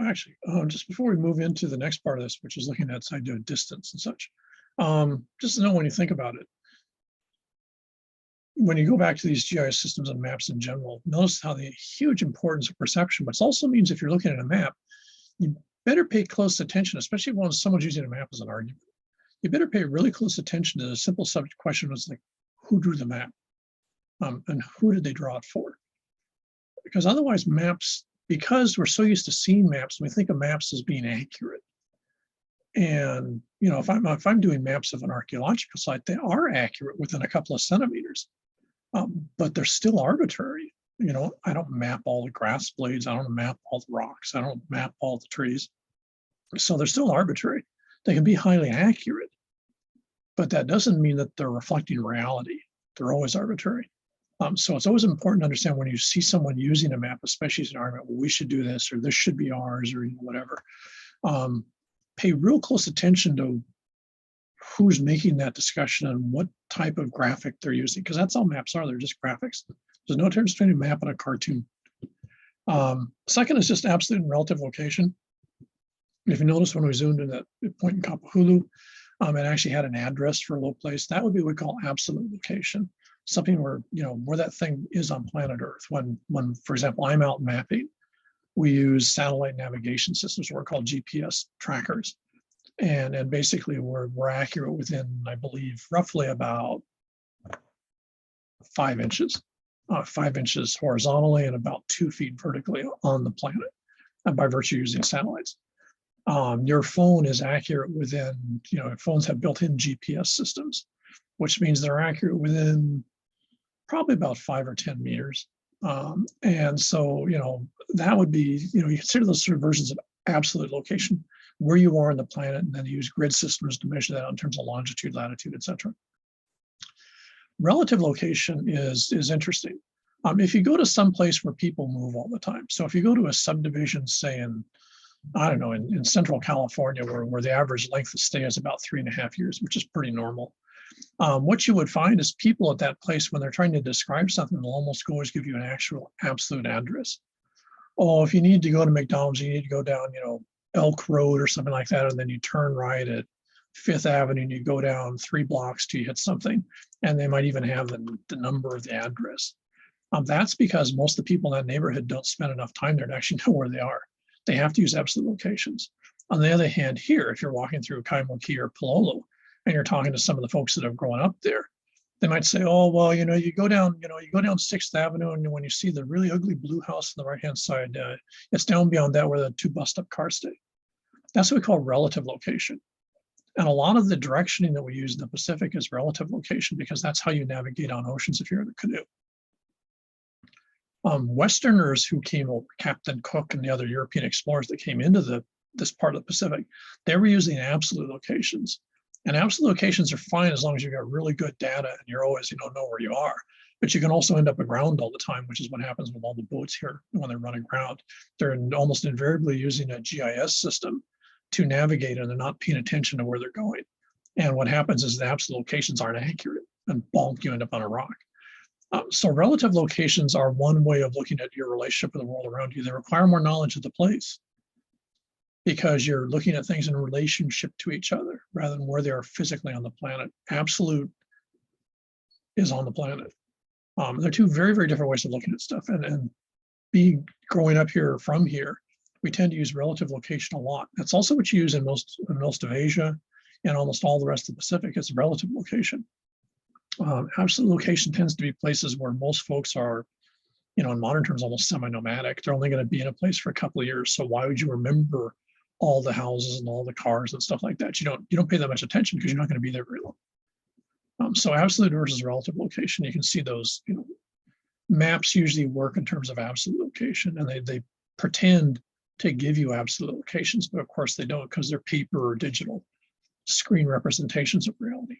Actually, just before we move into the next part of this, which is looking at side to distance and such, just to know when you think about it, when you go back to these GIS systems and maps in general, notice how the huge importance of perception, which also means if you're looking at a map, you better pay close attention, especially when someone's using a map as an argument. You better pay really close attention to the simple subject question was like, who drew the map? And who did they draw it for? Because otherwise maps, because we're so used to seeing maps, we think of maps as being accurate. And if I'm doing maps of an archaeological site, they are accurate within a couple of centimeters, but they're still arbitrary. I don't map all the grass blades. I don't map all the rocks. I don't map all the trees. So they're still arbitrary. They can be highly accurate, but that doesn't mean that they're reflecting reality. They're always arbitrary. So it's always important to understand when you see someone using a map, especially as an argument, well, we should do this, or this should be ours, or whatever. Pay real close attention to who's making that discussion and what type of graphic they're using, because that's all maps are. They're just graphics. There's no difference between a map and a cartoon. Second is just absolute and relative location. If you notice when we zoomed in that point in Kapahulu, it actually had an address for a low place. That would be what we call absolute location. Something where, where that thing is on planet Earth. When, for example, I'm out mapping, we use satellite navigation systems, what are called GPS trackers. And basically we're accurate within, I believe, roughly about 5 inches, 5 inches horizontally and about 2 feet vertically on the planet, by virtue of using satellites. Your phone is accurate within, phones have built-in GPS systems, which means they're accurate within probably about 5 or 10 meters. And so, that would be, you consider those sort of versions of absolute location, where you are on the planet, and then you use grid systems to measure that in terms of longitude, latitude, etc. Relative location is interesting. If you go to some place where people move all the time, so if you go to a subdivision, say in, I don't know, in Central California, where the average length of stay is about 3.5 years, which is pretty normal. What you would find is people at that place, when they're trying to describe something, they'll almost always give you an actual absolute address. Oh, if you need to go to McDonald's, you need to go down, Elk Road or something like that, and then you turn right at 5th Avenue and you go down 3 blocks till you hit something, and they might even have the number of the address. That's because most of the people in that neighborhood don't spend enough time there to actually know where they are. They have to use absolute locations. On the other hand, here, if you're walking through Kaimoki or Palolo, and you're talking to some of the folks that have grown up there, they might say, oh, well, you go down 6th Avenue, and when you see the really ugly blue house on the right-hand side, it's down beyond that where the 2 bust-up cars stay. That's what we call relative location. And a lot of the directioning that we use in the Pacific is relative location, because that's how you navigate on oceans if you're in a canoe. Westerners who came over, Captain Cook and the other European explorers that came into this part of the Pacific, they were using absolute locations. And absolute locations are fine as long as you've got really good data and you're always, know where you are. But you can also end up aground all the time, which is what happens with all the boats here when they're running aground. They're almost invariably using a GIS system to navigate, and they're not paying attention to where they're going. And what happens is the absolute locations aren't accurate, and bonk, you end up on a rock. So relative locations are one way of looking at your relationship with the world around you. They require more knowledge of the place, because you're looking at things in relationship to each other rather than where they are physically on the planet. Absolute is on the planet. They're 2 very, very different ways of looking at stuff. And growing up here from here, we tend to use relative location a lot. That's also what you use in most of Asia and almost all the rest of the Pacific is relative location. Absolute location tends to be places where most folks are, in modern terms, almost semi-nomadic. They're only going to be in a place for a couple of years. So why would you remember all the houses and all the cars and stuff like that? You don't pay that much attention because you're not going to be there very long. So absolute versus relative location, you can see those, maps usually work in terms of absolute location, and they pretend to give you absolute locations, but of course they don't, because they're paper or digital screen representations of reality.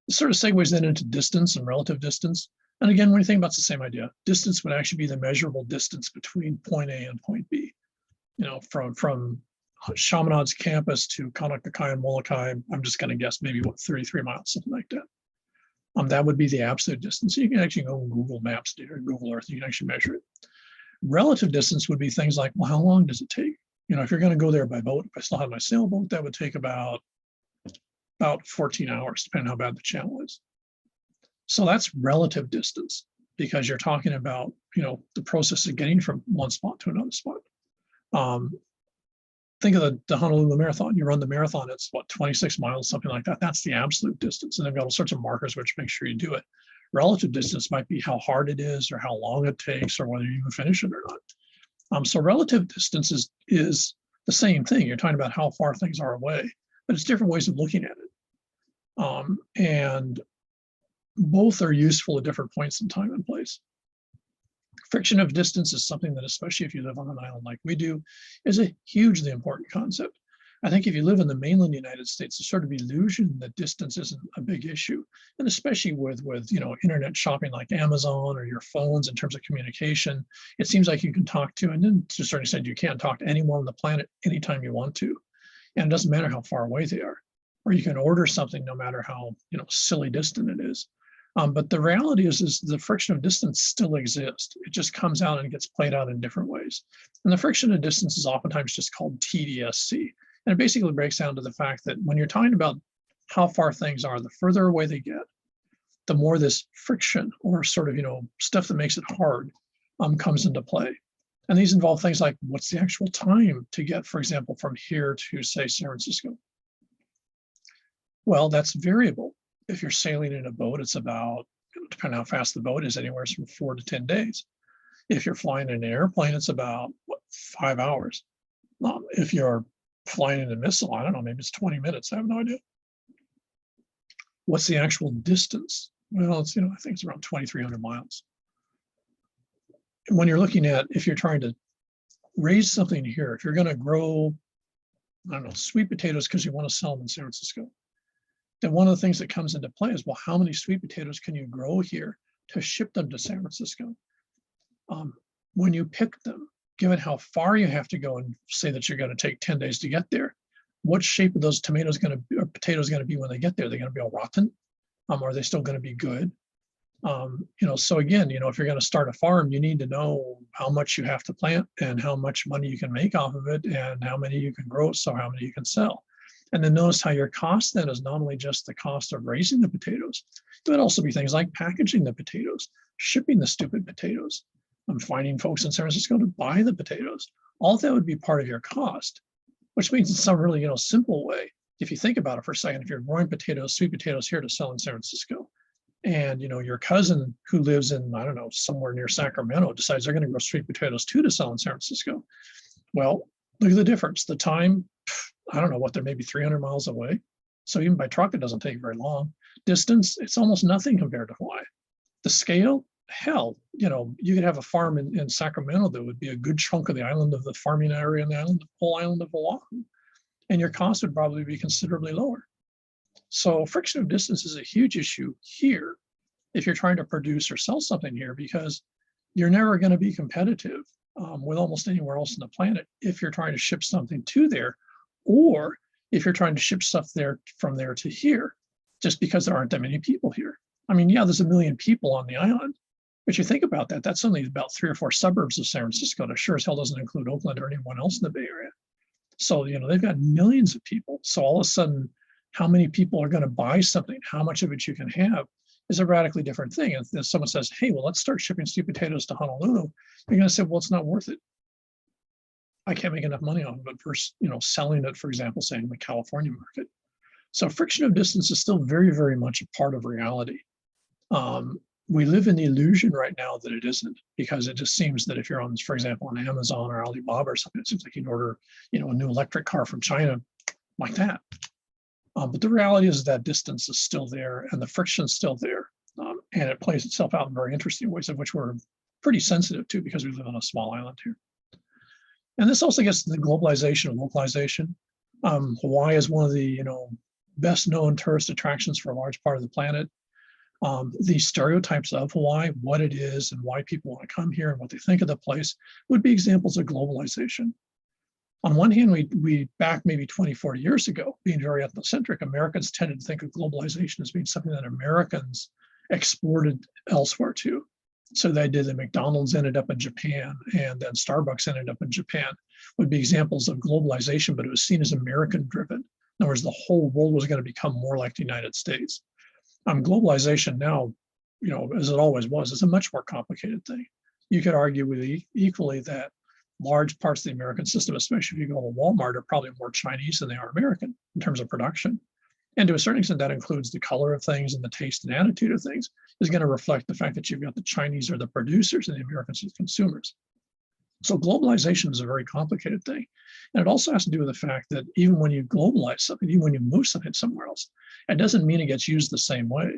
This sort of segues then into distance and relative distance. And again, when you think about, it's the same idea. Distance would actually be the measurable distance between point A and point B. From Chaminade's campus to Kaunakakai and Molokai, I'm just going to guess maybe 33 miles, something like that. That would be the absolute distance. So you can actually go on Google Maps or Google Earth, you can actually measure it. Relative distance would be things like, well, how long does it take? You know, if you're going to go there by boat, if I still have my sailboat, that would take about 14 hours, depending on how bad the channel is. So that's relative distance, because you're talking about, you know, the process of getting from one spot to another spot. Think of the Honolulu Marathon. You run the marathon, it's what, 26 miles, something like that. That's the absolute distance. And they've got all sorts of markers which make sure you do it. Relative distance might be how hard it is or how long it takes or whether you even finish it or not. So relative distance is the same thing. You're talking about how far things are away, but it's different ways of looking at it. And both are useful at different points in time and place. Friction of distance is something that, especially if you live on an island like we do, is a hugely important concept. I think if you live in the mainland United States, the sort of illusion that distance isn't a big issue, and especially with you know, internet shopping like Amazon or your phones in terms of communication, it seems like you can talk to, and then to a certain extent, you can't talk to anyone on the planet anytime you want to, and it doesn't matter how far away they are, or you can order something no matter how, you know, silly distant it is. But the reality is the friction of distance still exists. It just comes out and gets played out in different ways. And the friction of distance is oftentimes just called TDSC. And it basically breaks down to the fact that when you're talking about how far things are, the further away they get, the more this friction or sort of, you know, stuff that makes it hard comes into play. And these involve things like, what's the actual time to get, for example, from here to, say, San Francisco? Well, that's variable. If you're sailing in a boat, it's about, depending on how fast the boat is, anywhere from 4 to 10 days. If you're flying in an airplane, it's about, what, 5 hours. If you're flying in a missile, I don't know, maybe it's 20 minutes. I have no idea. What's the actual distance? Well, it's, you know, I think it's around 2,300 miles. And when you're looking at, if you're trying to raise something here, if you're going to grow, I don't know, sweet potatoes because you want to sell them in San Francisco, then one of the things that comes into play is, well, how many sweet potatoes can you grow here to ship them to San Francisco? When you pick them, given how far you have to go and say that you're going to take 10 days to get there, what shape are those tomatoes going to be, or potatoes going to be when they get there? They're going to be all rotten? Are they still going to be good? You know, so again, you know, if you're going to start a farm, you need to know how much you have to plant and how much money you can make off of it and how many you can grow, so how many you can sell. And then notice how your cost then is not only just the cost of raising the potatoes, it would also be things like packaging the potatoes, shipping the stupid potatoes, finding folks in San Francisco to buy the potatoes. All of that would be part of your cost, which means in some really, you know, simple way, if you think about it for a second, if you're growing potatoes, sweet potatoes here to sell in San Francisco, and, you know, your cousin who lives in, I don't know, somewhere near Sacramento decides they're going to grow sweet potatoes too to sell in San Francisco. Well, look at the difference. The time, I don't know what, they're maybe 300 miles away. So even by truck, it doesn't take very long. Distance, it's almost nothing compared to Hawaii. The scale, hell, you know, you could have a farm in Sacramento that would be a good chunk of the island of the farming area and the whole island of Oahu. And your cost would probably be considerably lower. So friction of distance is a huge issue here if you're trying to produce or sell something here, because you're never going to be competitive with almost anywhere else on the planet if you're trying to ship something to there, or if you're trying to ship stuff there from there to here, just because there aren't that many people here. I mean, yeah, there's 1 million people on the island, but you think about that, that's only about 3 or 4 suburbs of San Francisco. That sure as hell doesn't include Oakland or anyone else in the Bay Area. So, you know, they've got millions of people. So all of a sudden, how many people are going to buy something, how much of it you can have, is a radically different thing. And if someone says, hey, well, let's start shipping sweet potatoes to Honolulu, you're going to say, well, it's not worth it. I can't make enough money off of it versus, you know, selling it, for example, say in the California market. So friction of distance is still very, very much a part of reality. We live in the illusion right now that it isn't, because it just seems that if you're on, for example, on Amazon or Alibaba or something, it seems like you'd order, you know, a new electric car from China like that. But the reality is that distance is still there and the friction is still there. And it plays itself out in very interesting ways, of which we're pretty sensitive to because we live on a small island here. And this also gets to the globalization and localization. Hawaii is one of the, you know, best known tourist attractions for a large part of the planet. The stereotypes of Hawaii, what it is and why people want to come here and what they think of the place, would be examples of globalization. On one hand, we back maybe 20, 40 years ago, being very ethnocentric, Americans tended to think of globalization as being something that Americans exported elsewhere to. So the idea that McDonald's ended up in Japan and then Starbucks ended up in Japan would be examples of globalization, but it was seen as American driven. In other words, the whole world was going to become more like the United States. Globalization now, as it always was, is a much more complicated thing. You could argue with equally that large parts of the American system, especially if you go to Walmart, are probably more Chinese than they are American in terms of production. And to a certain extent, that includes the color of things and the taste and attitude of things is going to reflect the fact that you've got the Chinese are the producers and the Americans are the consumers. So globalization is a very complicated thing. And it also has to do with the fact that even when you globalize something, even when you move something somewhere else, it doesn't mean it gets used the same way.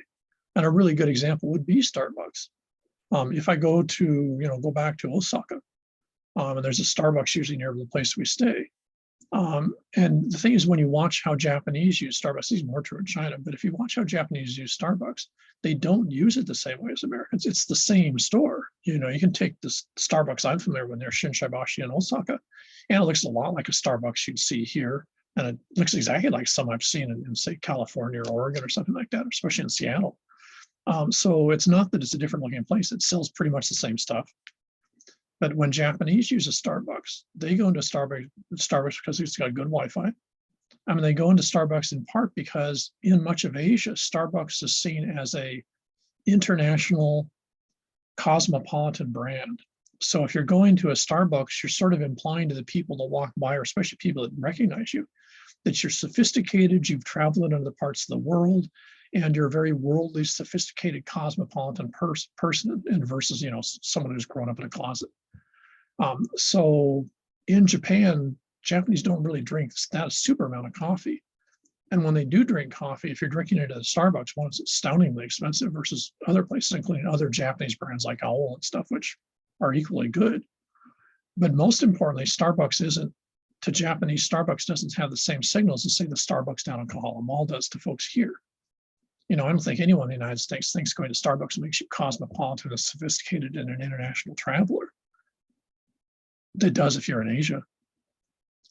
And a really good example would be Starbucks. If I go back to Osaka, and there's a Starbucks usually near the place we stay. And the thing is, when you watch how Japanese use Starbucks, this is more true in China, but if you watch how Japanese use Starbucks, they don't use it the same way as Americans. It's the same store. You can take this Starbucks I'm familiar with near Shinsaibashi in Osaka, and it looks a lot like a Starbucks you'd see here. And it looks exactly like some I've seen in say, California or Oregon or something like that, especially in Seattle. So it's not that it's a different looking place. It sells pretty much the same stuff. But when Japanese use a Starbucks, they go into Starbucks because it's got good Wi-Fi. They go into Starbucks in part because in much of Asia, Starbucks is seen as a international cosmopolitan brand. So if you're going to a Starbucks, you're sort of implying to the people that walk by, or especially people that recognize you, that you're sophisticated, you've traveled in other parts of the world, and you're a very worldly, sophisticated, cosmopolitan person, and versus someone who's grown up in a closet. So in Japan, Japanese don't really drink that super amount of coffee. And when they do drink coffee, if you're drinking it at a Starbucks, one, it's astoundingly expensive versus other places, including other Japanese brands like Owl and stuff, which are equally good. But most importantly, Starbucks doesn't have the same signals as, say, the Starbucks down in Kahala Mall does to folks here. I don't think anyone in the United States thinks going to Starbucks makes you cosmopolitan and sophisticated and an international traveler. It does if you're in Asia.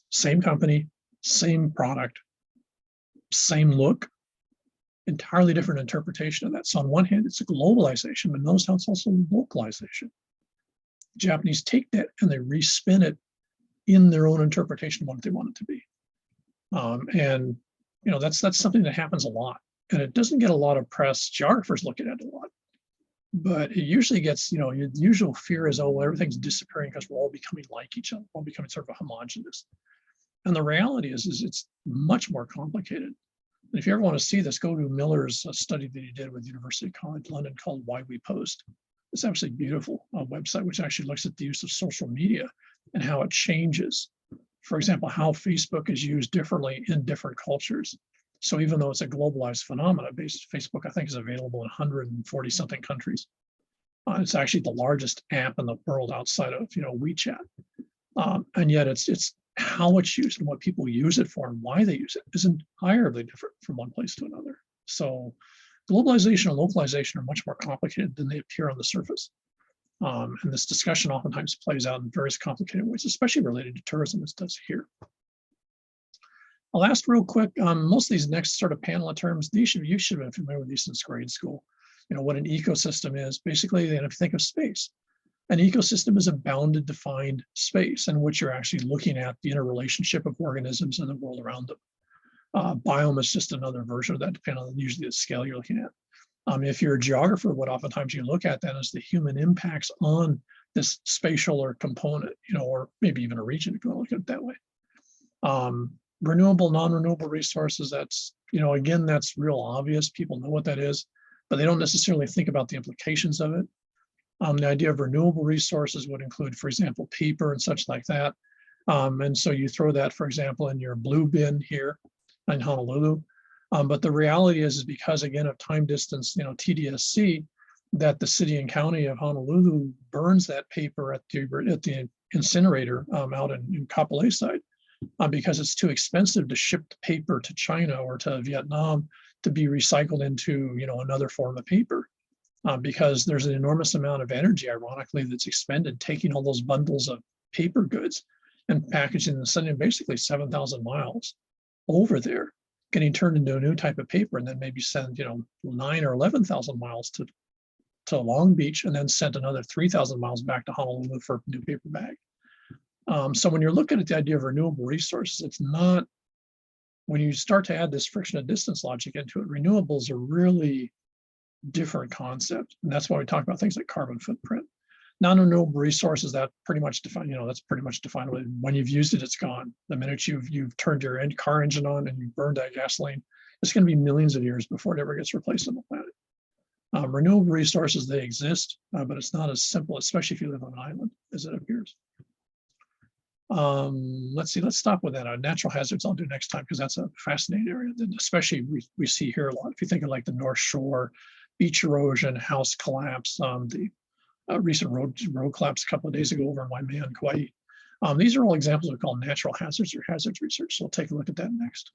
Same company, same product, same look, entirely different interpretation of that. So on one hand, it's a globalization, but notice how it's also localization. Japanese take that and they respin it in their own interpretation of what they want it to be. And that's something that happens a lot. And it doesn't get a lot of press. Geographers look at it a lot. But it usually gets, your usual fear is, everything's disappearing because we're all becoming like each other, we're all becoming sort of a homogenous. And the reality is it's much more complicated. And if you ever want to see this, go to Miller's study that he did with University College London called Why We Post. It's absolutely beautiful website, which actually looks at the use of social media and how it changes. For example, how Facebook is used differently in different cultures. So even though it's a globalized phenomena, Facebook, I think, is available in 140 something countries. It's actually the largest app in the world outside of WeChat. And yet it's how it's used and what people use it for and why they use it is entirely different from one place to another. So globalization and localization are much more complicated than they appear on the surface. And this discussion oftentimes plays out in various complicated ways, especially related to tourism, as does here. I'll ask real quick, most of these next sort of panel of terms, you should have been familiar with these since grade school. What an ecosystem is. Basically, if you think of space, an ecosystem is a bounded, defined space in which you're actually looking at the interrelationship of organisms and the world around them. Biome is just another version of that, depending on usually the scale you're looking at. If you're a geographer, what oftentimes you look at then is the human impacts on this spatial or component, or maybe even a region, if you want to look at it that way. Renewable, non-renewable resources, that's, again, that's real obvious. People know what that is, but they don't necessarily think about the implications of it. The idea of renewable resources would include, for example, paper and such like that. And so you throw that, for example, in your blue bin here in Honolulu. But the reality is because, again, of time distance, TDSC, that the city and county of Honolulu burns that paper at the incinerator out in Kapolei side. Because it's too expensive to ship the paper to China or to Vietnam to be recycled into, another form of paper. Because there's an enormous amount of energy, ironically, that's expended taking all those bundles of paper goods and packaging and sending basically 7,000 miles over there, getting turned into a new type of paper, and then maybe send, 9 or 11,000 miles to to Long Beach and then sent another 3,000 miles back to Honolulu for a new paper bag. So when you're looking at the idea of renewable resources, it's not, when you start to add this friction and distance logic into it, renewables are really different concept. And that's why we talk about things like carbon footprint. Non-renewable resources, that pretty much define, that's pretty much defined. When you've used it, it's gone. The minute you've turned your car engine on and you burned that gasoline, it's going to be millions of years before it ever gets replaced on the planet. Renewable resources, they exist, but it's not as simple, especially if you live on an island, as it appears. Let's stop with that. Natural hazards I'll do next time, because that's a fascinating area, and especially we see here a lot. If you think of like the North Shore, beach erosion, house collapse, the recent road collapse a couple of days ago over in Waimea and Kauai. These are all examples we call natural hazards or hazards research. So we'll take a look at that next.